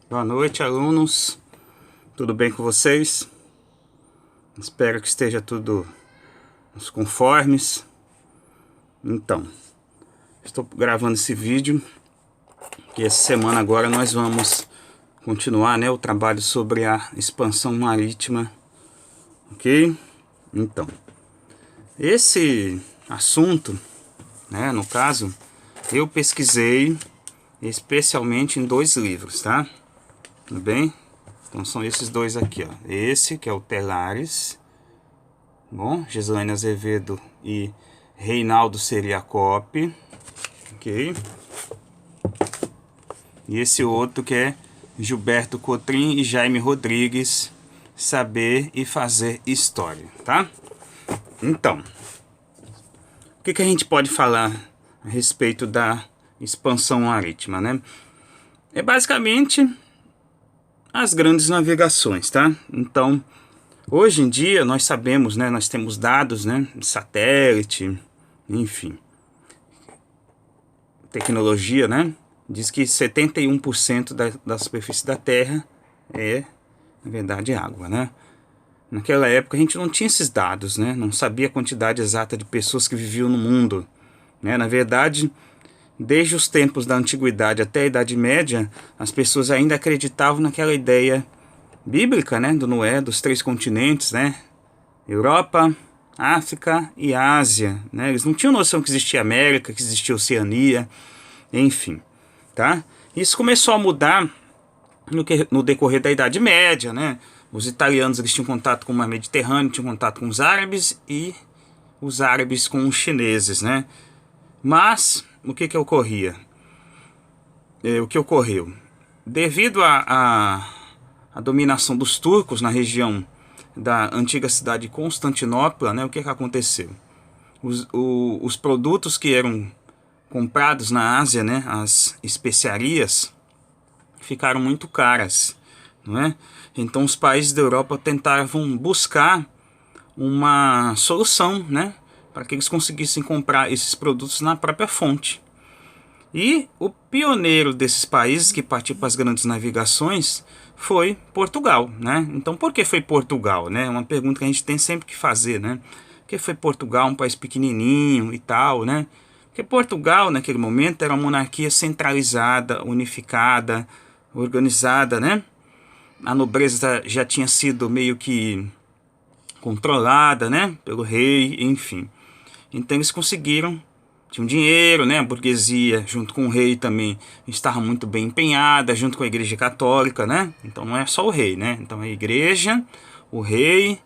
Boa noite, alunos. Tudo bem com vocês? Espero que esteja tudo nos conformes. Então, estou gravando esse vídeo e essa semana agora nós vamos continuar, o trabalho sobre a expansão marítima, ok? Então, esse assunto, no caso, eu pesquisei especialmente em 2 livros, tá? Tudo bem? Então são esses 2 aqui, ó. Esse que é o Telares, bom, Gislaine Azevedo e Reinaldo Seriacopi, ok? E esse outro que é Gilberto Cotrim e Jaime Rodrigues, Saber e Fazer História, tá? Então, o que a gente pode falar a respeito da expansão marítima, né? É basicamente as grandes navegações, tá? Então, hoje em dia nós sabemos, nós temos dados, de satélite, enfim, tecnologia, diz que 71% da superfície da Terra é, na verdade, água, Naquela época a gente não tinha esses dados, não sabia a quantidade exata de pessoas que viviam no mundo, Na verdade, desde os tempos da antiguidade até a Idade Média, as pessoas ainda acreditavam naquela ideia bíblica, do Noé, dos 3 continentes, Europa, África e Ásia, Eles não tinham noção que existia América, que existia Oceania, enfim, tá? Isso começou a mudar no decorrer da Idade Média, Os italianos, eles tinham contato com o Mar Mediterrâneo, tinham contato com os árabes e os árabes com os chineses, Mas o que ocorria? O que ocorreu? Devido à dominação dos turcos na região da antiga cidade de Constantinopla, o que aconteceu? Os produtos que eram comprados na Ásia, as especiarias, ficaram muito caras, Então os países da Europa tentavam buscar uma solução, para que eles conseguissem comprar esses produtos na própria fonte. E o pioneiro desses países que partiu para as grandes navegações foi Portugal, Então por que foi Portugal, É uma pergunta que a gente tem sempre que fazer, Por que foi Portugal, um país pequenininho e tal, Porque Portugal naquele momento era uma monarquia centralizada, unificada, organizada, A nobreza já tinha sido meio que controlada, pelo rei, enfim. Então eles conseguiram, tinham dinheiro, a burguesia junto com o rei também estava muito bem empenhada, junto com a igreja católica, Então não é só o rei, Então a igreja, o rei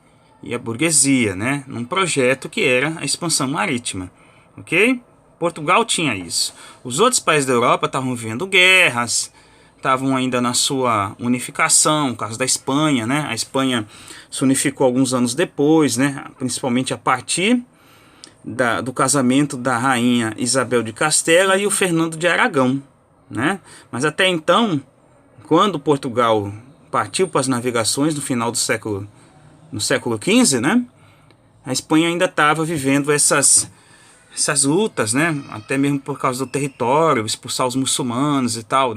e a burguesia, Num projeto que era a expansão marítima, ok? Portugal tinha isso. Os outros países da Europa estavam vivendo guerras, estavam ainda na sua unificação, no caso da Espanha, A Espanha se unificou alguns anos depois, Principalmente a partir do casamento da rainha Isabel de Castela e o Fernando de Aragão, Mas até então, quando Portugal partiu para as navegações no final do século, no século XV, A Espanha ainda estava vivendo essas lutas, Até mesmo por causa do território, expulsar os muçulmanos e tal,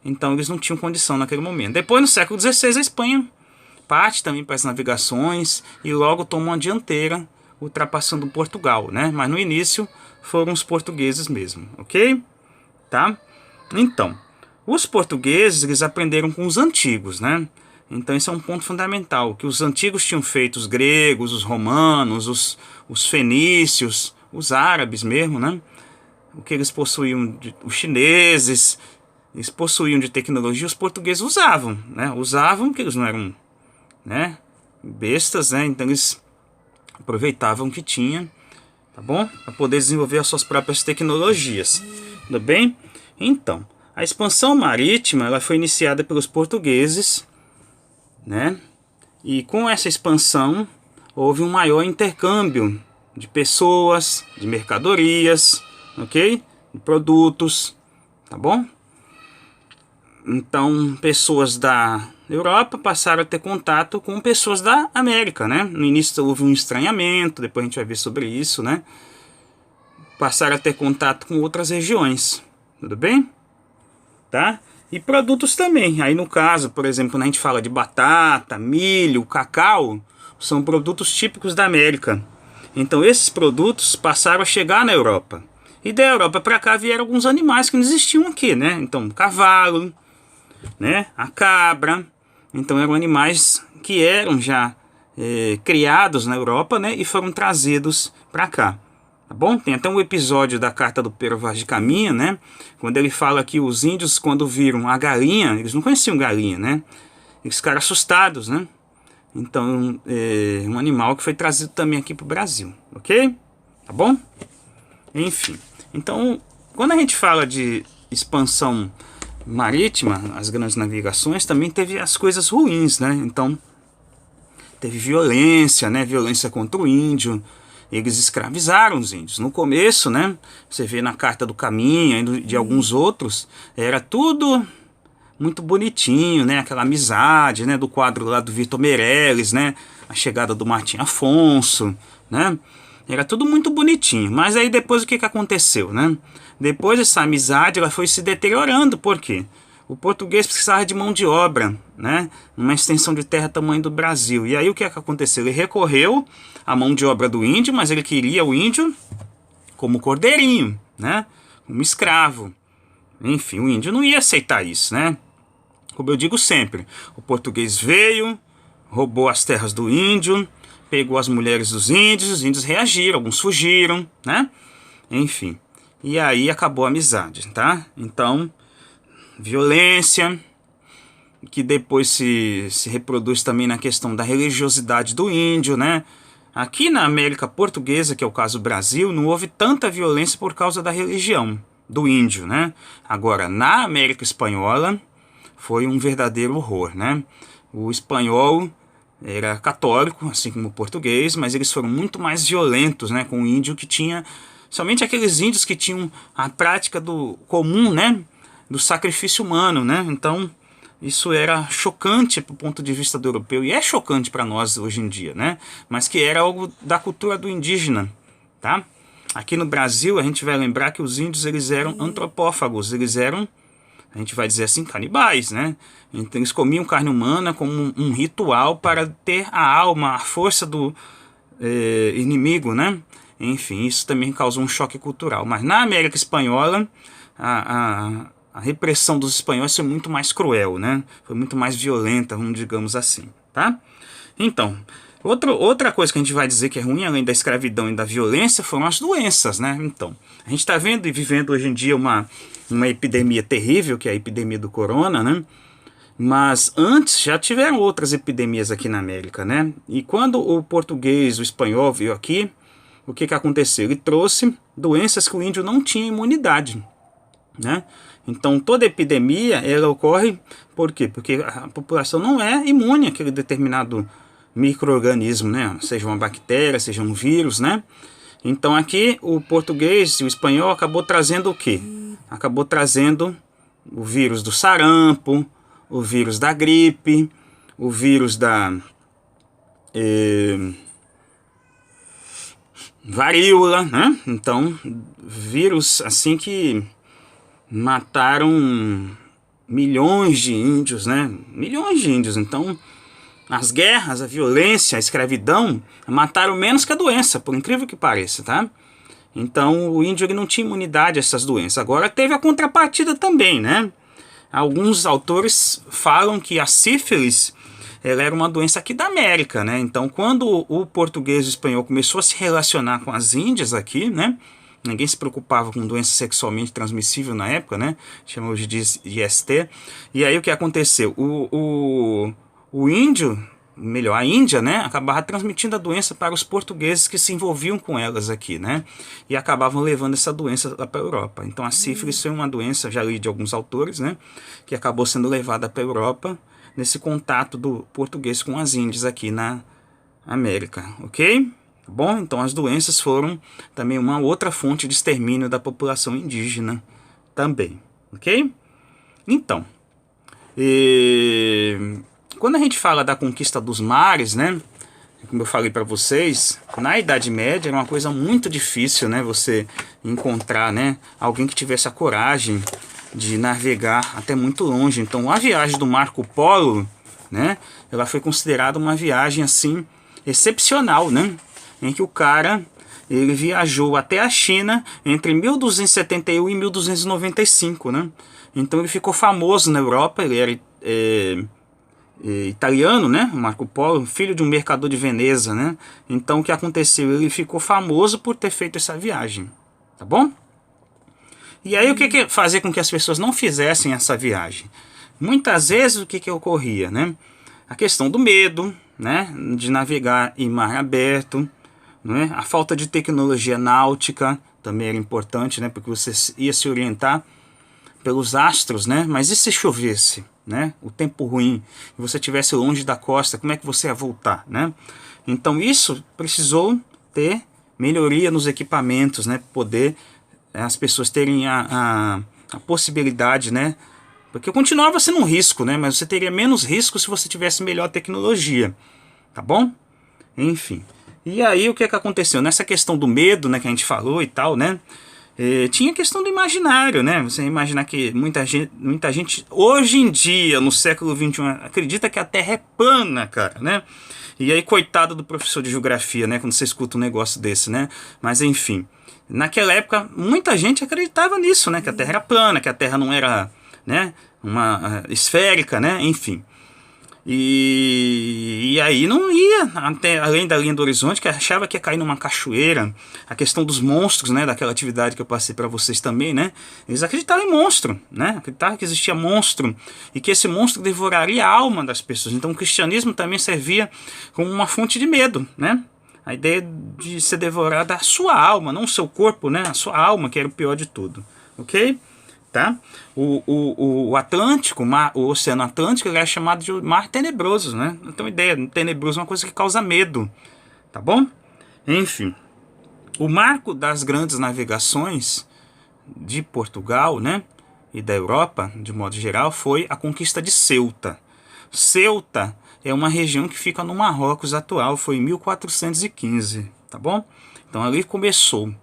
Então eles não tinham condição naquele momento. Depois, no século XVI, a Espanha parte também para as navegações e logo toma uma dianteira, ultrapassando Portugal, Mas no início foram os portugueses mesmo, ok? Tá? Então, os portugueses, eles aprenderam com os antigos, Então esse é um ponto fundamental, que os antigos tinham feito, os gregos, os romanos, os fenícios, os árabes mesmo, O que eles possuíam, os chineses, eles possuíam de tecnologia, os portugueses usavam, Usavam porque eles não eram, bestas, Então eles aproveitavam o que tinha, tá bom? Para poder desenvolver as suas próprias tecnologias, tudo bem? Então, a expansão marítima, ela foi iniciada pelos portugueses, E com essa expansão houve um maior intercâmbio de pessoas, de mercadorias, ok? De produtos, tá bom? Então, pessoas da Europa passaram a ter contato com pessoas da América, No início houve um estranhamento, depois a gente vai ver sobre isso, Passaram a ter contato com outras regiões, tudo bem? Tá? E produtos também. Aí no caso, por exemplo, quando a gente fala de batata, milho, cacau, são produtos típicos da América. Então esses produtos passaram a chegar na Europa. E da Europa para cá vieram alguns animais que não existiam aqui, né? Então, cavalo, né? A cabra. Então eram animais que eram já criados na Europa, né? E foram trazidos para cá. Tá bom? Tem até um episódio da Carta do Pero Vaz de Caminha, né? Quando ele fala que os índios, quando viram a galinha, eles não conheciam galinha, né? Eles ficaram assustados, né? Então, é um animal que foi trazido também aqui para o Brasil, ok? Tá bom? Enfim. Então, quando a gente fala de expansão marítima, as grandes navegações, também teve as coisas ruins, né? Então, teve violência, né? Violência contra o índio. Eles escravizaram os índios. No começo, né? Você vê na Carta do Caminho e de alguns outros, era tudo muito bonitinho, né? Aquela amizade, né? Do quadro lá do Vitor Meirelles, né? A chegada do Martim Afonso, né? Era tudo muito bonitinho. Mas aí depois o que aconteceu, né? Depois essa amizade ela foi se deteriorando. Por quê? O português precisava de mão de obra, né? Uma extensão de terra tamanho do Brasil. E aí o que aconteceu? Ele recorreu à mão de obra do índio, mas ele queria o índio como cordeirinho, né? Como escravo. Enfim, o índio não ia aceitar isso, né? Como eu digo sempre, o português veio, roubou as terras do índio, pegou as mulheres dos índios, os índios reagiram, alguns fugiram, né? Enfim, e aí acabou a amizade, tá? Então, violência, que depois se reproduz também na questão da religiosidade do índio, né? Aqui na América Portuguesa, que é o caso do Brasil, não houve tanta violência por causa da religião do índio, né? Agora, na América Espanhola, foi um verdadeiro horror, né? O espanhol era católico, assim como o português, mas eles foram muito mais violentos, né? Com o índio que tinha... Somente aqueles índios que tinham a prática do comum, né? Do sacrifício humano, né? Então, isso era chocante do ponto de vista do europeu, e é chocante para nós hoje em dia, né? Mas que era algo da cultura do indígena, tá? Aqui no Brasil, a gente vai lembrar que os índios, eles eram antropófagos, eles eram, a gente vai dizer assim, canibais, né? Então, eles comiam carne humana como um ritual para ter a alma, a força do inimigo, né? Enfim, isso também causou um choque cultural. Mas na América Espanhola, a repressão dos espanhóis foi muito mais cruel, né? Foi muito mais violenta, vamos digamos assim, tá? Então, outra coisa que a gente vai dizer que é ruim, além da escravidão e da violência, foram as doenças, né? Então, a gente está vendo e vivendo hoje em dia uma epidemia terrível, que é a epidemia do corona, né? Mas antes já tiveram outras epidemias aqui na América, né? E quando o português, o espanhol veio aqui, o que aconteceu? Ele trouxe doenças que o índio não tinha imunidade, né? Então toda epidemia ela ocorre por quê? Porque a população não é imune àquele determinado micro-organismo, né? Seja uma bactéria, seja um vírus, né? Então aqui o português e o espanhol acabou trazendo o quê? Acabou trazendo o vírus do sarampo, o vírus da gripe, o vírus da varíola, né? Então, vírus assim que mataram milhões de índios, né? Milhões de índios. Então, as guerras, a violência, a escravidão mataram menos que a doença, por incrível que pareça, tá? Então, o índio ele não tinha imunidade a essas doenças. Agora, teve a contrapartida também, né? Alguns autores falam que a sífilis ela era uma doença aqui da América, né? Então, quando o português e o espanhol começou a se relacionar com as índias aqui, né? Ninguém se preocupava com doença sexualmente transmissível na época, né? Chama hoje de IST. E aí o que aconteceu? O índio, melhor, a Índia, né? Acabava transmitindo a doença para os portugueses que se envolviam com elas aqui, né? E acabavam levando essa doença lá para a Europa. Então a sífilis foi uma doença, já li de alguns autores, né? Que acabou sendo levada para a Europa nesse contato do português com as índias aqui na América, ok? Bom, então as doenças foram também uma outra fonte de extermínio da população indígena também, ok? Então, quando a gente fala da conquista dos mares, né? Como eu falei para vocês, na Idade Média era uma coisa muito difícil, né? Você encontrar, né? Alguém que tivesse a coragem de navegar até muito longe. Então a viagem do Marco Polo, né, ela foi considerada uma viagem assim excepcional, né, em que o cara ele viajou até a China entre 1271 e 1295, né? Então ele ficou famoso na Europa. Ele era italiano, né? Marco Polo, filho de um mercador de Veneza, né? Então o que aconteceu? Ele ficou famoso por ter feito essa viagem, tá bom? E aí o que fazia com que as pessoas não fizessem essa viagem? Muitas vezes o que ocorria, né? A questão do medo, né? De navegar em mar aberto, né? A falta de tecnologia náutica também era importante, né? Porque você ia se orientar pelos astros, né? Mas e se chovesse, né? O tempo ruim, e você estivesse longe da costa, como é que você ia voltar, né? Então isso precisou ter melhoria nos equipamentos, né? Poder as pessoas terem a possibilidade, né? Porque continuava sendo um risco, né? Mas você teria menos risco se você tivesse melhor tecnologia, tá bom? Enfim. E aí o que aconteceu? Nessa questão do medo, né, que a gente falou e tal, né? Tinha a questão do imaginário, né? Você imaginar que muita gente hoje em dia, no século XXI, acredita que a Terra é plana, cara, né? E aí, coitado do professor de geografia, né? Quando você escuta um negócio desse, né? Mas enfim, naquela época, muita gente acreditava nisso, né? Que a Terra era plana, que a Terra não era, né, uma esférica, né? Enfim. E aí não ia até além da linha do horizonte, que achava que ia cair numa cachoeira. A questão dos monstros, né, daquela atividade que eu passei para vocês também, né? Eles acreditavam em monstro, né? Acreditavam que existia monstro e que esse monstro devoraria a alma das pessoas. Então o cristianismo também servia como uma fonte de medo, né? A ideia de ser devorada a sua alma, não o seu corpo, né? A sua alma, que era o pior de tudo, ok? Tá? O Atlântico, o Oceano Atlântico, ele é chamado de mar tenebroso, né? Então, ideia, tenebroso é uma coisa que causa medo, tá bom? Enfim, o marco das grandes navegações de Portugal, né, e da Europa, de modo geral, foi a conquista de Ceuta. Ceuta é uma região que fica no Marrocos atual, foi em 1415, tá bom? Então, ali começou,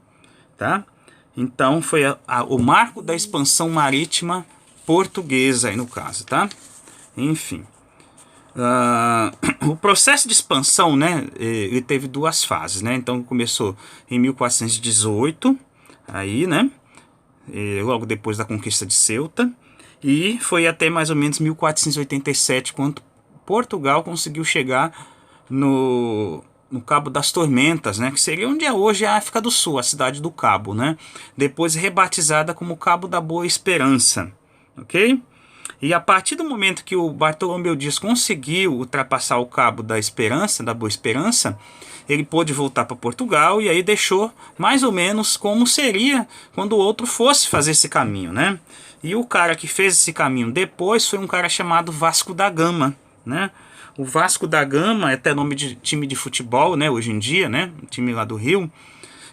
tá? Então foi o marco da expansão marítima portuguesa aí no caso, tá? Enfim, o processo de expansão, né, ele teve duas fases, né? Então começou em 1418, aí, né, logo depois da conquista de Ceuta, e foi até mais ou menos 1487 quando Portugal conseguiu chegar no Cabo das Tormentas, né, que seria onde é hoje a África do Sul, a cidade do Cabo, né, depois rebatizada como Cabo da Boa Esperança, ok? E a partir do momento que o Bartolomeu Dias conseguiu ultrapassar o Cabo da Esperança, da Boa Esperança, ele pôde voltar para Portugal e aí deixou mais ou menos como seria quando o outro fosse fazer esse caminho, né? E o cara que fez esse caminho depois foi um cara chamado Vasco da Gama, né? O Vasco da Gama é até nome de time de futebol, né, hoje em dia, né, time lá do Rio.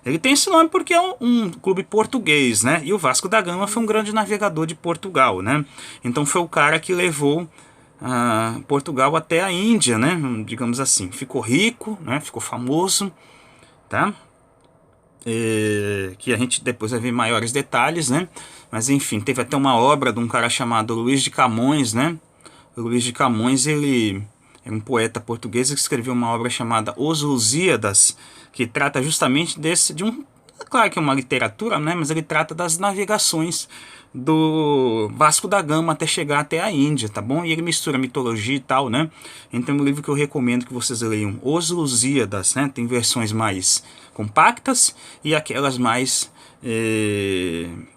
Ele tem esse nome porque é um clube português, né, e o Vasco da Gama foi um grande navegador de Portugal, né. Então foi o cara que levou Portugal até a Índia, né, digamos assim. Ficou rico, né, ficou famoso, tá? Que a gente depois vai ver maiores detalhes, né. Mas enfim, teve até uma obra de um cara chamado Luís de Camões, né. O Luís de Camões, ele é um poeta português que escreveu uma obra chamada Os Lusíadas, que trata justamente claro que é uma literatura, né, mas ele trata das navegações do Vasco da Gama até chegar até a Índia, tá bom? E ele mistura mitologia e tal, né? Então é um livro que eu recomendo que vocês leiam, Os Lusíadas, né? Tem versões mais compactas e aquelas mais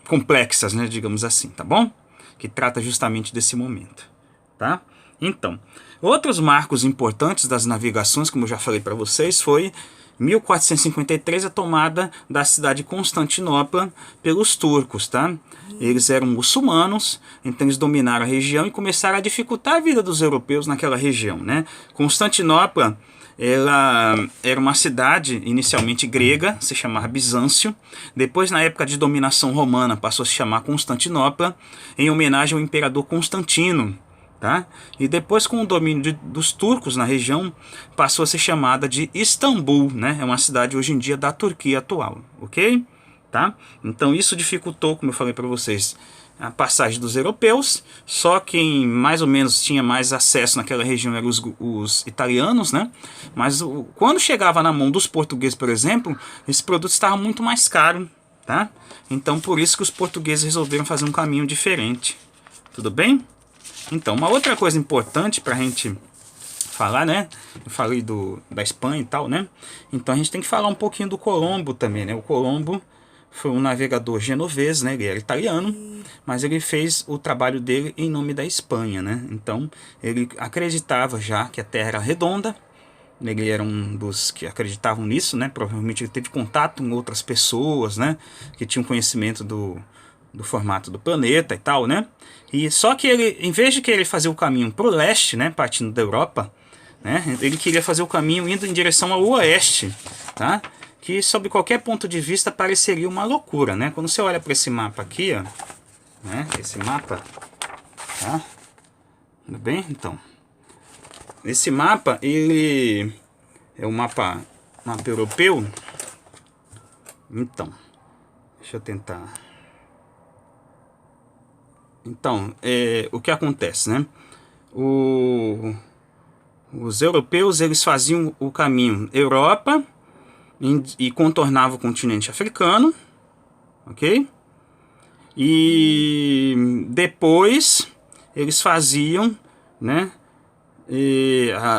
complexas, né, digamos assim, tá bom? Que trata justamente desse momento, tá? Então, outros marcos importantes das navegações, como eu já falei para vocês, foi 1453 a tomada da cidade de Constantinopla pelos turcos, tá? Eles eram muçulmanos, então eles dominaram a região e começaram a dificultar a vida dos europeus naquela região, né? Constantinopla, ela era uma cidade inicialmente grega, se chamava Bizâncio. Depois, na época de dominação romana, passou a se chamar Constantinopla, em homenagem ao imperador Constantino. Tá? E depois, com o domínio dos turcos na região, passou a ser chamada de Istambul, né? É uma cidade hoje em dia da Turquia atual, ok? Tá? Então isso dificultou, como eu falei para vocês, a passagem dos europeus, só quem mais ou menos tinha mais acesso naquela região eram os italianos, né? Mas quando chegava na mão dos portugueses, por exemplo, esse produto estava muito mais caro, tá? Então por isso que os portugueses resolveram fazer um caminho diferente. Tudo bem? Então, uma outra coisa importante para a gente falar, né? Eu falei da Espanha e tal, né? Então a gente tem que falar um pouquinho do Colombo também, né? O Colombo foi um navegador genovês, né? Ele era italiano, mas ele fez o trabalho dele em nome da Espanha, né? Então ele acreditava já que a Terra era redonda. Ele era um dos que acreditavam nisso, né? Provavelmente ele teve contato com outras pessoas, né? Que tinham conhecimento do formato do planeta e tal, né? E só que ele, em vez de querer fazer o caminho para o leste, né? Partindo da Europa, né? Ele queria fazer o caminho indo em direção ao oeste, tá? Que sob qualquer ponto de vista pareceria uma loucura, né? Quando você olha para esse mapa aqui, ó, né? Esse mapa, tá? Tudo bem? Então, esse mapa, ele é um mapa europeu. Então, deixa eu tentar. Então, o que acontece, né? Os europeus, eles faziam o caminho Europa e contornavam o continente africano, ok? E depois eles faziam, né,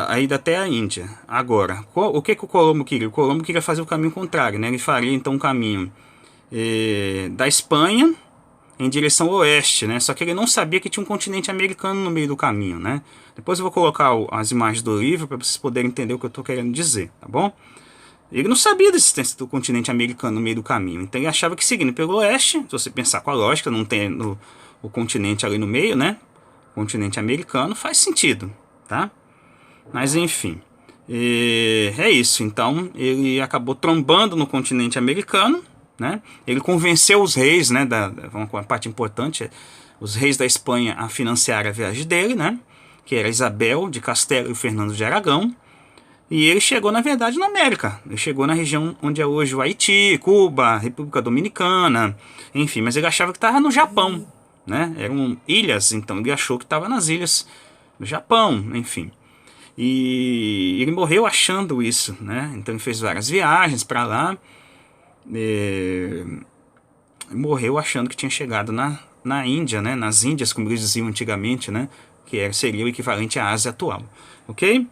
a ida até a Índia. Agora, o que o Colombo queria? O Colombo queria fazer o caminho contrário, né? Ele faria então um caminho da Espanha em direção ao oeste, né? Só que ele não sabia que tinha um continente americano no meio do caminho, né? Depois eu vou colocar as imagens do livro para vocês poderem entender o que eu estou querendo dizer, tá bom? Ele não sabia da existência do continente americano no meio do caminho, então ele achava que seguindo pelo oeste, se você pensar com a lógica, não tem o continente ali no meio, né? O continente americano faz sentido, tá? Mas enfim, é isso. Então ele acabou trombando no continente americano, né? Ele convenceu os reis, né? Uma parte importante, os reis da Espanha a financiar a viagem dele, né? Que era Isabel de Castelo e Fernando de Aragão. E ele chegou, na verdade, na América. Ele chegou na região onde é hoje o Haiti, Cuba, República Dominicana, enfim. Mas ele achava que estava no Japão, né? Eram ilhas, então ele achou que estava nas ilhas do Japão, enfim. E ele morreu achando isso, né? Então ele fez várias viagens para lá. Morreu achando que tinha chegado na Índia, né? Nas Índias, como eles diziam antigamente, né? Que seria o equivalente à Ásia atual, ok?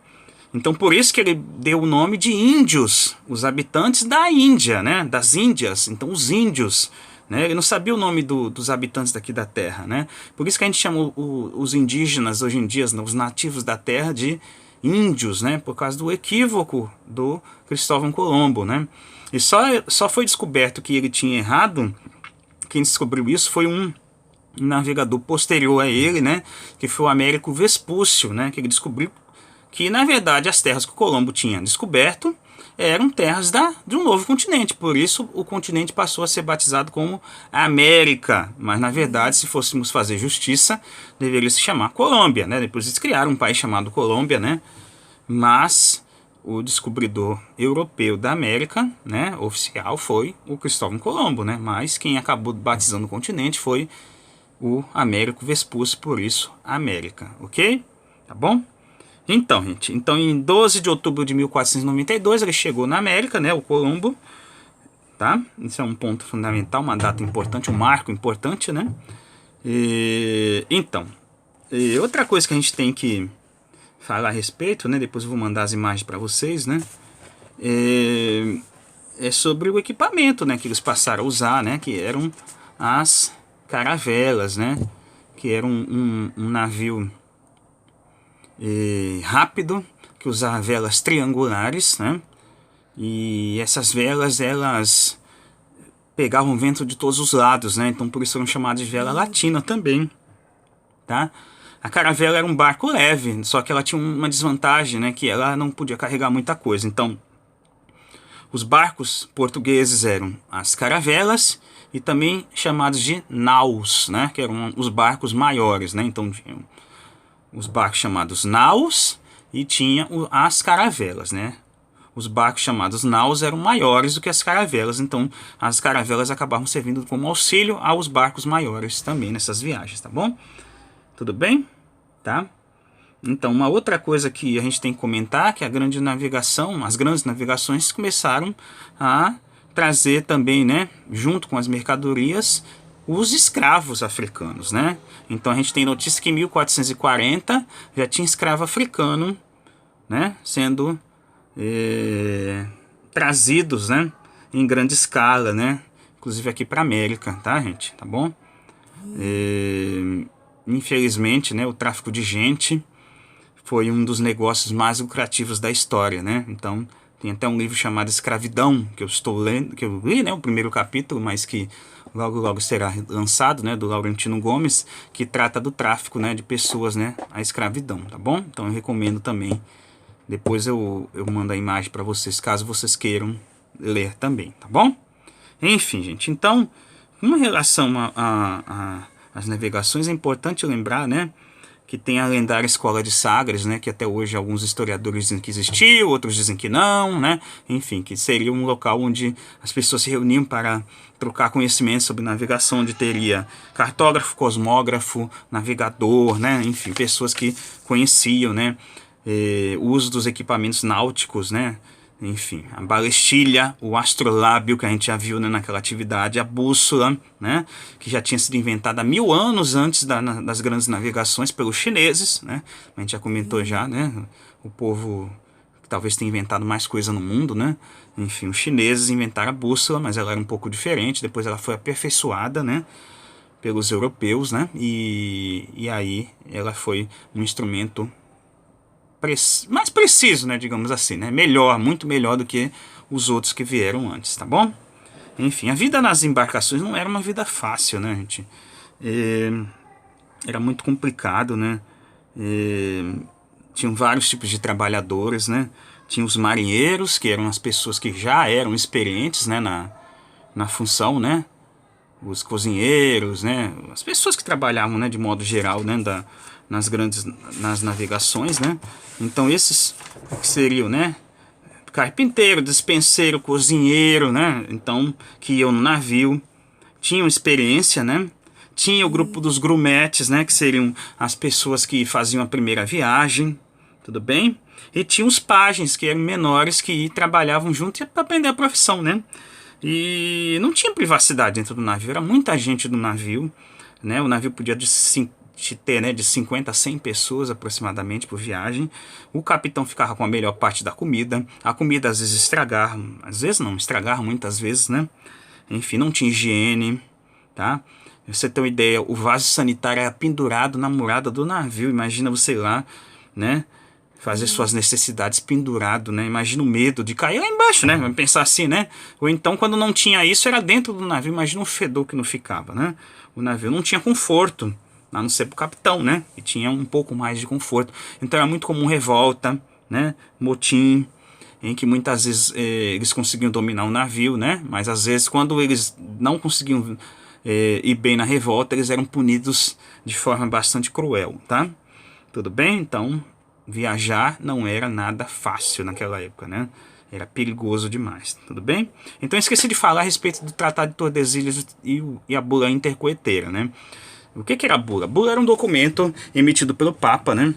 Então por isso que ele deu o nome de índios, os habitantes da Índia, né? Das Índias, então os índios, né? Ele não sabia o nome dos habitantes daqui da Terra, né? Por isso que a gente chama os indígenas hoje em dia, os nativos da Terra, de índios, né? Por causa do equívoco do Cristóvão Colombo, né? E só foi descoberto que ele tinha errado, quem descobriu isso foi um navegador posterior a ele, né? Que foi o Américo Vespúcio, né? Que ele descobriu que, na verdade, as terras que o Colombo tinha descoberto eram terras de um novo continente. Por isso, o continente passou a ser batizado como América. Mas, na verdade, se fôssemos fazer justiça, deveria se chamar Colômbia, né? Depois eles criaram um país chamado Colômbia, né? Mas o descobridor europeu da América, né, oficial, foi o Cristóvão Colombo, né? Mas quem acabou batizando o continente foi o Américo Vespúcio, por isso América, ok? Tá bom? Então, gente, em 12 de outubro de 1492 ele chegou na América, né, o Colombo, tá? Isso é um ponto fundamental, uma data importante, um marco importante, né? Então, outra coisa que a gente tem que falar a respeito, né? Depois eu vou mandar as imagens para vocês, né? É sobre o equipamento, né, que eles passaram a usar, né? Que eram as caravelas, né? Que era um navio rápido, que usava velas triangulares, né? E essas velas, elas pegavam vento de todos os lados, né? Então por isso foram chamadas de vela latina também, tá? A caravela era um barco leve, só que ela tinha uma desvantagem, né? Que ela não podia carregar muita coisa. Então os barcos portugueses eram as caravelas e também chamados de naus, né? Que eram os barcos maiores, né? Então tinham os barcos chamados naus e tinha as caravelas, né? os barcos chamados naus eram maiores do que as caravelas, então as caravelas acabavam servindo como auxílio aos barcos maiores também nessas viagens, tá bom? Tudo bem? Tá? Então, uma outra coisa que a gente tem que comentar é que a grande navegação, as grandes navegações começaram a trazer também, né, junto com as mercadorias, os escravos africanos, né? Então a gente tem notícia que em 1440 já tinha escravo africano, né, sendo trazidos, né, em grande escala, né, inclusive aqui para América, tá, gente? Tá bom? Infelizmente, né, o tráfico de gente foi um dos negócios mais lucrativos da história, né? Então tem até um livro chamado Escravidão, que eu estou lendo, que eu li, né, o primeiro capítulo, mas que logo será lançado, né, do Laurentino Gomes, que trata do tráfico, né, de pessoas, né, à escravidão, tá bom? Então eu recomendo também. Depois eu mando a imagem para vocês, caso vocês queiram ler também, tá bom? Enfim, gente, então, em relação às navegações, é importante lembrar, né, que tem a lendária Escola de Sagres, né, que até hoje alguns historiadores dizem que existiu, outros dizem que não, né, enfim, que seria um local onde as pessoas se reuniam para trocar conhecimento sobre navegação, onde teria cartógrafo, cosmógrafo, navegador, né, enfim, pessoas que conheciam, né, o uso dos equipamentos náuticos, né, enfim, a balestilha, o astrolábio que a gente já viu, né, naquela atividade, a bússola, né, que já tinha sido inventada há 1000 anos antes das grandes navegações pelos chineses, né, a gente já comentou já, né, o povo que talvez tenha inventado mais coisa no mundo, né, enfim, os chineses inventaram a bússola, mas ela era um pouco diferente, depois ela foi aperfeiçoada, né, pelos europeus, né, e aí ela foi um instrumento mais preciso, né, digamos assim, né, melhor, muito melhor do que os outros que vieram antes, tá bom? Enfim, a vida nas embarcações não era uma vida fácil, né, gente? Era muito complicado, né? Tinham vários tipos de trabalhadores, né? Tinha os marinheiros, que eram as pessoas que já eram experientes, né, na função, né? Os cozinheiros, né? As pessoas que trabalhavam, né, de modo geral, né, nas navegações, né? Então esses que seriam, né, carpinteiro, despenseiro, cozinheiro, né? Então que iam no navio, tinham experiência, né? Tinha o grupo dos grumetes, né, que seriam as pessoas que faziam a primeira viagem, tudo bem? E tinha os pajens, que eram menores, que trabalhavam junto para aprender a profissão, né? E não tinha privacidade dentro do navio, era muita gente no navio, né? O navio podia ter, né, de 50 a 100 pessoas aproximadamente por viagem. O capitão ficava com a melhor parte da comida. A comida às vezes estragava, às vezes não, estragava muitas vezes, né? Enfim, não tinha higiene, tá? Pra você ter uma ideia, o vaso sanitário era pendurado na murada do navio. Imagina você lá, né, fazer suas necessidades pendurado, né? Imagina o medo de cair lá embaixo, né? Vamos pensar assim, né? Ou então, quando não tinha isso, era dentro do navio. Imagina o fedor que não ficava, né? O navio não tinha conforto, a não ser pro capitão, né? E tinha um pouco mais de conforto. Então era muito comum revolta, né? Motim, em que muitas vezes eles conseguiam dominar o navio, né? Mas às vezes, quando eles não conseguiam ir bem na revolta, eles eram punidos de forma bastante cruel, tá? Tudo bem? Então, viajar não era nada fácil naquela época, né? Era perigoso demais, tudo bem? Então, eu esqueci de falar a respeito do Tratado de Tordesilhas e a bula intercoeteira, né? O que era a bula? A bula era um documento emitido pelo Papa, né?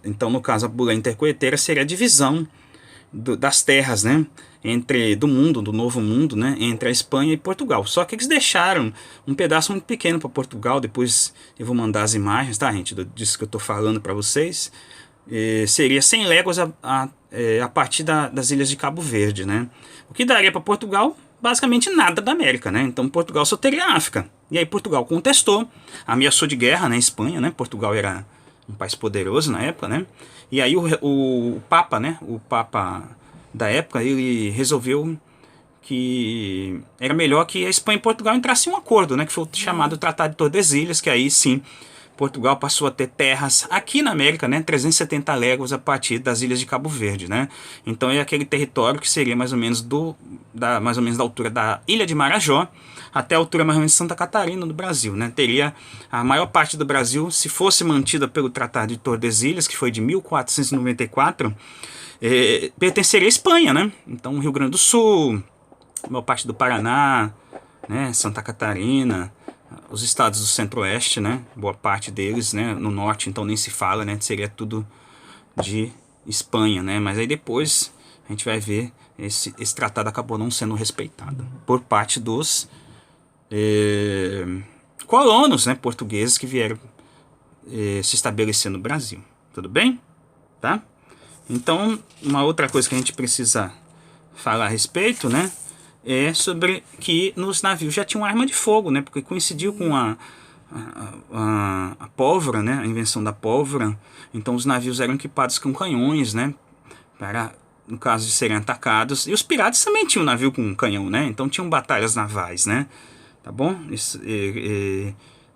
Então, no caso, a bula intercoeteira seria a divisão das terras, né, do Novo Mundo, né, entre a Espanha e Portugal. Só que eles deixaram um pedaço muito pequeno para Portugal. Depois eu vou mandar as imagens, tá, gente, disso que eu estou falando para vocês. Seria 100 léguas a partir das ilhas de Cabo Verde, né, o que daria para Portugal basicamente nada da América, né. Então Portugal só teria a África. E aí Portugal contestou, ameaçou de guerra na Espanha, né. Portugal era um país poderoso na época, né. E aí o Papa, né, o Papa da época, ele resolveu que era melhor que a Espanha e Portugal entrassem em um acordo, né, que foi o chamado Tratado de Tordesilhas, que aí sim Portugal passou a ter terras aqui na América, né, 370 léguas a partir das ilhas de Cabo Verde, né? Então é aquele território que seria mais ou menos mais ou menos da altura da ilha de Marajó até a altura mais ou menos de Santa Catarina, no Brasil, né? Teria a maior parte do Brasil, se fosse mantida pelo Tratado de Tordesilhas, que foi de 1494, pertenceria à Espanha, né? Então Rio Grande do Sul, a maior parte do Paraná, né, Santa Catarina, os estados do Centro-Oeste, né, boa parte deles, né, no Norte, então nem se fala, né, seria tudo de Espanha, né, mas aí depois a gente vai ver esse tratado acabou não sendo respeitado por parte dos colonos, né, portugueses que vieram se estabelecer no Brasil, tudo bem? Tá? Então, uma outra coisa que a gente precisa falar a respeito, né, é sobre que nos navios já tinha uma arma de fogo, né, porque coincidiu com a pólvora, né, a invenção da pólvora. Então os navios eram equipados com canhões, né, para, no caso de serem atacados. E os piratas também tinham um navio com canhão, né, então tinham batalhas navais, né, tá bom?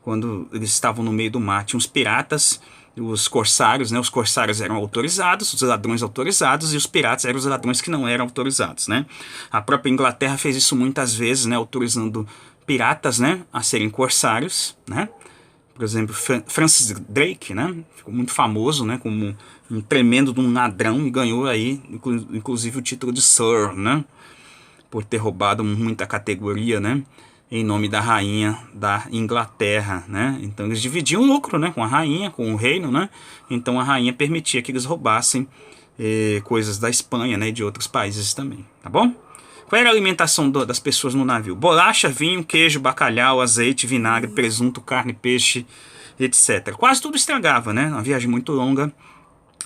Quando eles estavam no meio do mar, tinha os piratas, os corsários, né? Os corsários eram autorizados, os ladrões autorizados, e os piratas eram os ladrões que não eram autorizados, né? A própria Inglaterra fez isso muitas vezes, né? Autorizando piratas, né, a serem corsários, né? Por exemplo, Francis Drake, né? Ficou muito famoso, né? Como um tremendo de um ladrão e ganhou aí, inclusive, o título de Sir, né? Por ter roubado muita categoria, né? Em nome da rainha da Inglaterra, né? Então eles dividiam o lucro, né? Com a rainha, com o reino, né? Então a rainha permitia que eles roubassem coisas da Espanha, né? E de outros países também, tá bom? Qual era a alimentação das pessoas no navio? Bolacha, vinho, queijo, bacalhau, azeite, vinagre, presunto, carne, peixe, etc. Quase tudo estragava, né? Uma viagem muito longa.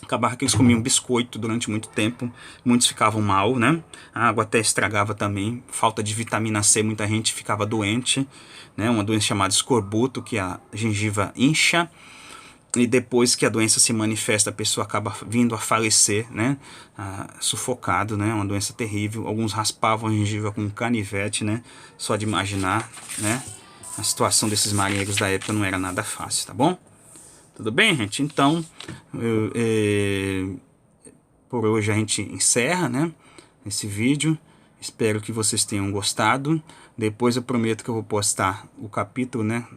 Acabava que eles comiam biscoito durante muito tempo, muitos ficavam mal, né? A água até estragava também, falta de vitamina C, muita gente ficava doente, né? Uma doença chamada escorbuto, que a gengiva incha, e depois que a doença se manifesta, a pessoa acaba vindo a falecer, né? Sufocado, né? Uma doença terrível. Alguns raspavam a gengiva com um canivete, né? Só de imaginar, né? A situação desses marinheiros da época não era nada fácil, tá bom? Tudo bem, gente? Então, por hoje a gente encerra, né, esse vídeo. Espero que vocês tenham gostado. Depois eu prometo que eu vou postar o capítulo, né,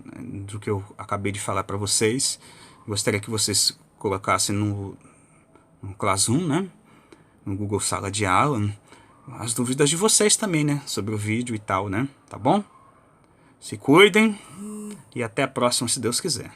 do que eu acabei de falar para vocês. Gostaria que vocês colocassem no Classroom, né, no Google Sala de Aula, as dúvidas de vocês também, né, sobre o vídeo e tal, né, tá bom? Se cuidem e até a próxima, se Deus quiser.